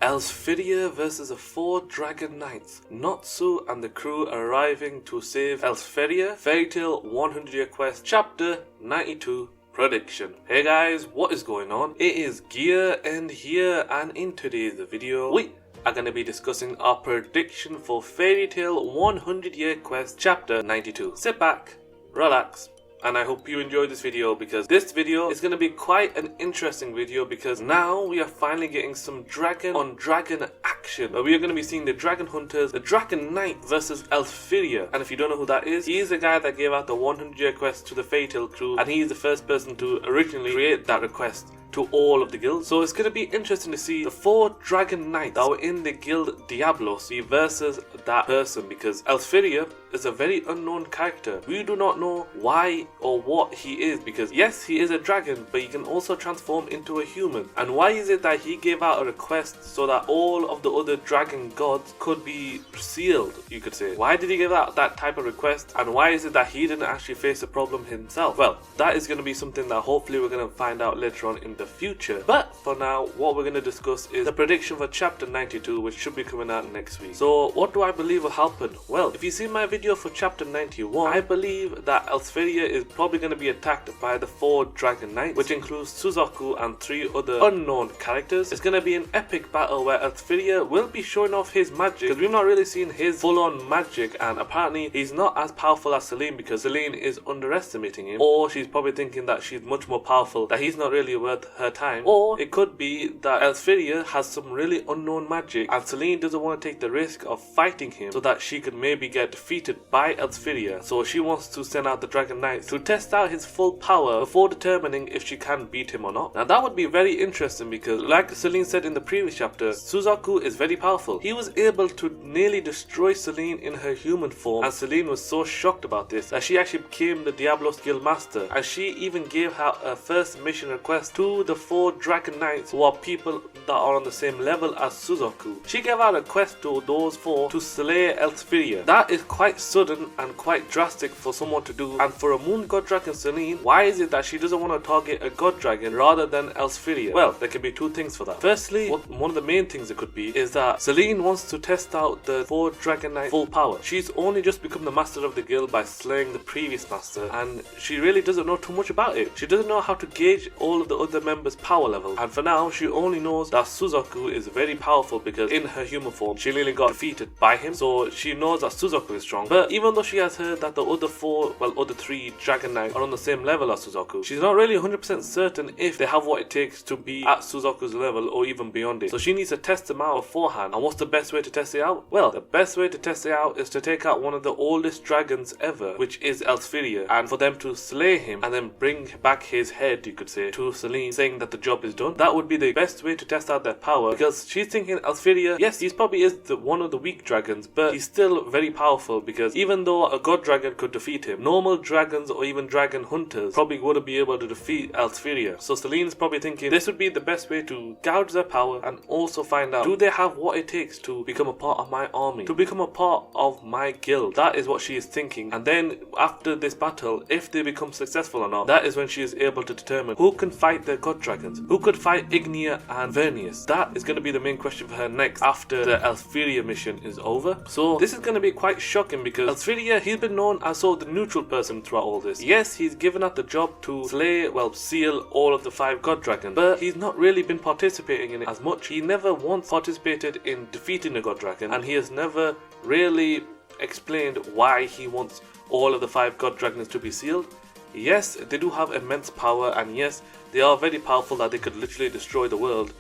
Elsphyria versus the 4 Dragon Knights. Natsu and the crew arriving to save Elsphyria. Fairy Tail 100 Year Quest Chapter 92 Prediction. Hey guys, what is going on? It is Gear and here, and in today's video we are going to be discussing our prediction for Fairy Tail 100 Year Quest Chapter 92. Sit back, relax, and I hope you enjoyed this video, because this video is going to be quite an interesting video, because now we are finally getting some dragon on dragon action, where we are going to be seeing the Dragon Hunters, the Dragon Knight versus Elsphyria. And if you don't know who that is, he is the guy that gave out the 100 Year Quest to the Fairy Tail crew, and he is the first person to originally create that request to all of the guilds. So it's going to be interesting to see the 4 Dragon Knights that were in the guild Diablos versus that person, because Elsphyria is a very unknown character. We do not know why or what he is, because yes, he is a dragon, but he can also transform into a human. And why is it that he gave out a request so that all of the other dragon gods could be sealed, you could say? Why did he give out that type of request, and why is it that he didn't actually face the problem himself? Well, that is going to be something that hopefully we're going to find out later on in the future. But for now, what we're going to discuss is the prediction for chapter 92, which should be coming out next week. So what do I believe will happen? Well, if you see my video for chapter 91, I believe that Elsphyria is probably going to be attacked by the 4 Dragon Knights, which includes Suzaku and 3 other unknown characters. It's going to be an epic battle where Elsphyria will be showing off his magic, because we've not really seen his full-on magic, and apparently he's not as powerful as Selene, because Selene is underestimating him, or she's probably thinking that she's much more powerful, that he's not really worth her time. Or it could be that Elsphyria has some really unknown magic, and Selene doesn't want to take the risk of fighting him so that she could maybe get defeated by Elsphyria. So she wants to send out the Dragon Knights to test out his full power before determining if she can beat him or not. Now that would be very interesting, because like Selene said in the previous chapter, Suzaku is very powerful. He was able to nearly destroy Selene in her human form, and Selene was so shocked about this that she actually became the Diablos Guild Master, and she even gave her first mission request to the 4 Dragon Knights, who are people that are on the same level as Suzaku. She gave out a quest to those 4 to slay Elsphyria. That is quite sudden and quite drastic for someone to do, and for a moon god dragon Selene, why is it that she doesn't want to target a god dragon rather than Elsphyria? Well, there can be 2 things for that. Firstly, one of the main things it could be is that Selene wants to test out the 4 Dragon Knight full power. She's only just become the master of the guild by slaying the previous master, and she really doesn't know too much about it. She doesn't know how to gauge all of the other members' power level, and for now she only knows that Suzaku is very powerful, because in her human form she nearly got defeated by him, so she knows that Suzaku is strong. But even though she has heard that the other 3 Dragon Knights are on the same level as Suzaku, she's not really 100% certain if they have what it takes to be at Suzaku's level or even beyond it. So she needs to test them out beforehand. And what's the best way to test it out? Well, the best way to test it out is to take out one of the oldest dragons ever, which is Elsphyria, and for them to slay him and then bring back his head, you could say, to Selene, saying that the job is done. That would be the best way to test out their power, because she's thinking Elsphyria, yes, he probably is one of the weak dragons, but he's still very powerful, because even though a god dragon could defeat him, normal dragons or even dragon hunters probably wouldn't be able to defeat Elsphyria. So Selene's probably thinking this would be the best way to gouge their power, and also find out, do they have what it takes to become a part of my army, to become a part of my guild? That is what she is thinking. And then after this battle, if they become successful or not, that is when she is able to determine who can fight the god dragons, who could fight Ignia and Vernius. That is going to be the main question for her next, after the Elsphyria mission is over. So this is going to be quite shocking, because Elsphyria, he's been known as sort of the neutral person throughout all this. Yes, he's given out the job to slay, seal all of the 5 god dragons, but he's not really been participating in it as much. He never once participated in defeating a god dragon, and he has never really explained why he wants all of the 5 god dragons to be sealed. Yes, they do have immense power, and yes, they are very powerful, that they could literally destroy the world.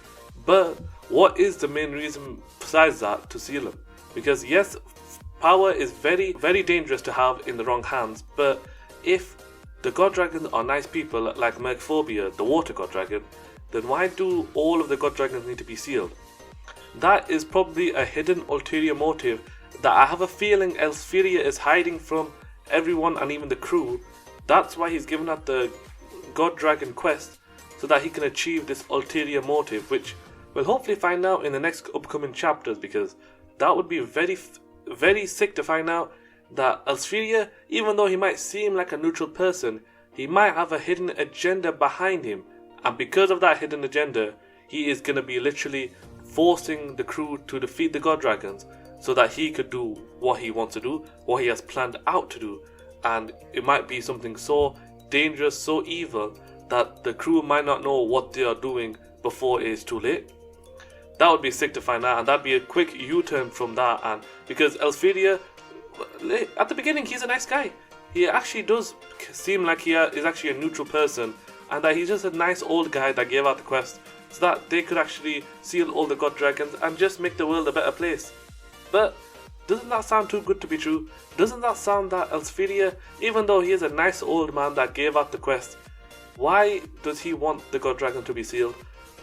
But what is the main reason besides that to seal them? Because yes, power is very, very dangerous to have in the wrong hands, but if the god dragons are nice people like Mercphobia, the water god dragon, then why do all of the god dragons need to be sealed? That is probably a hidden ulterior motive that I have a feeling Elsphyria is hiding from everyone and even the crew. That's why he's given out the god dragon quest, so that he can achieve this ulterior motive, which we'll hopefully find out in the next upcoming chapters, because that would be very, very sick to find out that Elsphyria, even though he might seem like a neutral person, he might have a hidden agenda behind him, and because of that hidden agenda, he is going to be literally forcing the crew to defeat the God Dragons so that he could do what he wants to do, what he has planned out to do. And it might be something so dangerous, so evil, that the crew might not know what they are doing before it is too late. That would be sick to find out, and that'd be a quick U-turn from that. And because Elsfidea, at the beginning, he's a nice guy. He actually does seem like he is actually a neutral person, and that he's just a nice old guy that gave out the quest so that they could actually seal all the God Dragons and just make the world a better place. But doesn't that sound too good to be true? Doesn't that sound that Elsfidea, even though he is a nice old man that gave out the quest, why does he want the God Dragon to be sealed?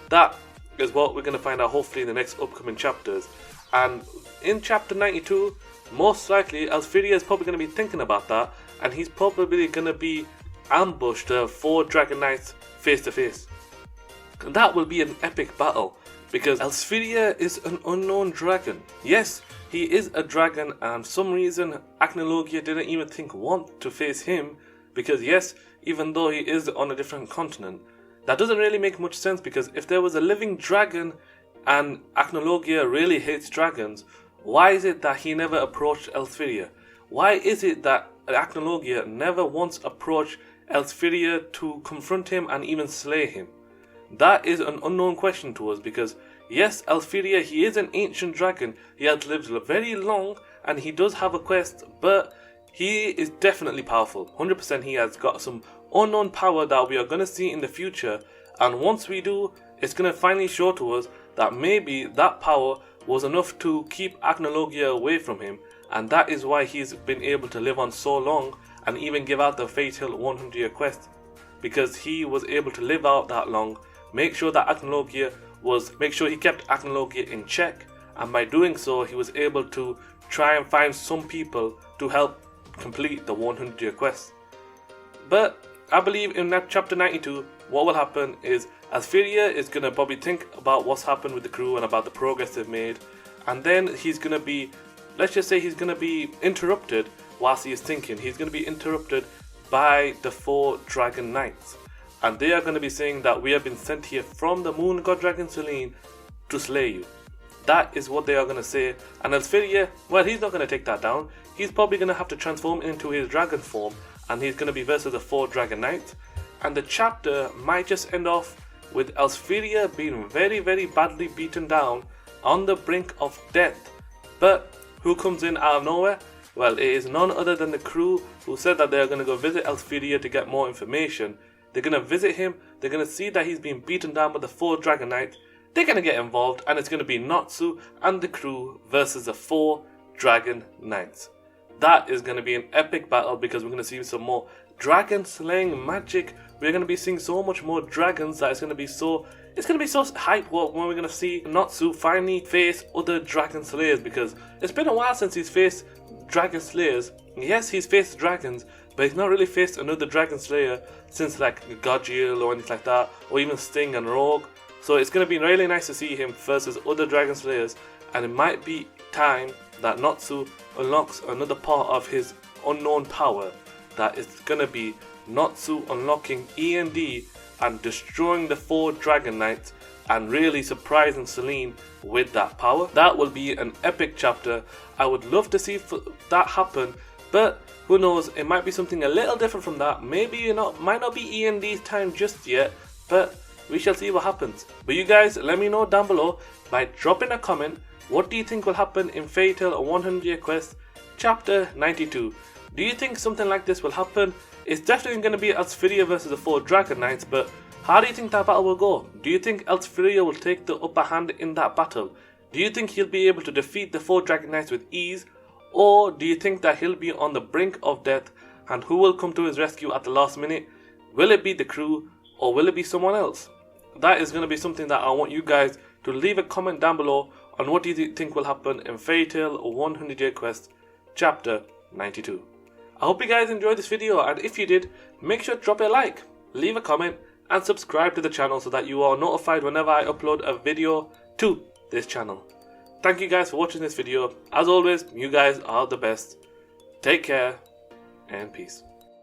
That is what we're going to find out hopefully in the next upcoming chapters. And in chapter 92, most likely Elsfidea is probably going to be thinking about that, and he's probably going to be ambushed 4 Dragon Knights face to face. And that will be an epic battle, because Elsfidea is an unknown dragon. Yes, he is a dragon, and for some reason Acnologia didn't even want to face him, because yes, even though he is on a different continent, that doesn't really make much sense, because if there was a living dragon and Acnologia really hates dragons, why is it that he never approached Elsfidea? Why is it that Acnologia never once approached Elsfidea to confront him and even slay him? That is an unknown question to us, because yes, Elsfidea, he is an ancient dragon, he has lived very long and he does have a quest, but he is definitely powerful. 100% he has got some unknown power that we are going to see in the future, and once we do, it's going to finally show to us that maybe that power was enough to keep Acnologia away from him, and that is why he's been able to live on so long and even give out the fatal 100-year quest, because he was able to live out that long, make sure he kept Acnologia in check, and by doing so he was able to try and find some people to help complete the 100-year quest. But I believe in that chapter 92, what will happen is Elsfidea is going to probably think about what's happened with the crew and about the progress they've made, and then he's going to be, let's just say he's going to be interrupted whilst he is thinking. He's going to be interrupted by the 4 Dragon Knights, and they are going to be saying that we have been sent here from the Moon God Dragon Selene to slay you. That is what they are going to say, and Elsfidea, well, he's not going to take that down. He's probably going to have to transform into his dragon form, and he's going to be versus the 4 Dragon Knights, and the chapter might just end off with Elsfidea being very, very badly beaten down on the brink of death. But who comes in out of nowhere? Well, it is none other than the crew, who said that they're going to go visit Elsfidea to get more information. They're going to visit him, they're going to see that he's been beaten down by the 4 Dragon Knights, they're going to get involved, and it's going to be Natsu and the crew versus the 4 Dragon Knights. That is going to be an epic battle, because we're going to see some more dragon slaying magic. We're going to be seeing so much more dragons that it's going to be so hype when we're going to see Natsu finally face other dragon slayers, because it's been a while since he's faced dragon slayers. Yes, he's faced dragons, but he's not really faced another dragon slayer since like Gajeel or anything like that, or even Sting and Rogue. So it's going to be really nice to see him versus other dragon slayers, and it might be time that Natsu unlocks another part of his unknown power. That is going to be Natsu unlocking E&D and destroying the 4 Dragon Knights and really surprising Selene with that power. That will be an epic chapter. I would love to see that happen, but who knows, it might be something a little different from that. Maybe might not be E&D's time just yet, but we shall see what happens. But you guys, let me know down below by dropping a comment. What do you think will happen in Fairy Tail 100-Year Quest chapter 92? Do you think something like this will happen? It's definitely going to be Elsfidea versus the 4 Dragon Knights, but how do you think that battle will go? Do you think Elsfidea will take the upper hand in that battle? Do you think he'll be able to defeat the 4 Dragon Knights with ease? Or do you think that he'll be on the brink of death, and who will come to his rescue at the last minute? Will it be the crew, or will it be someone else? That is going to be something that I want you guys to leave a comment down below on what do you think will happen in Fairy Tail 100-Year Quest chapter 92. I hope you guys enjoyed this video, and if you did, make sure to drop a like, leave a comment, and subscribe to the channel so that you are notified whenever I upload a video to this channel. Thank you guys for watching this video. As always, you guys are the best. Take care, and peace.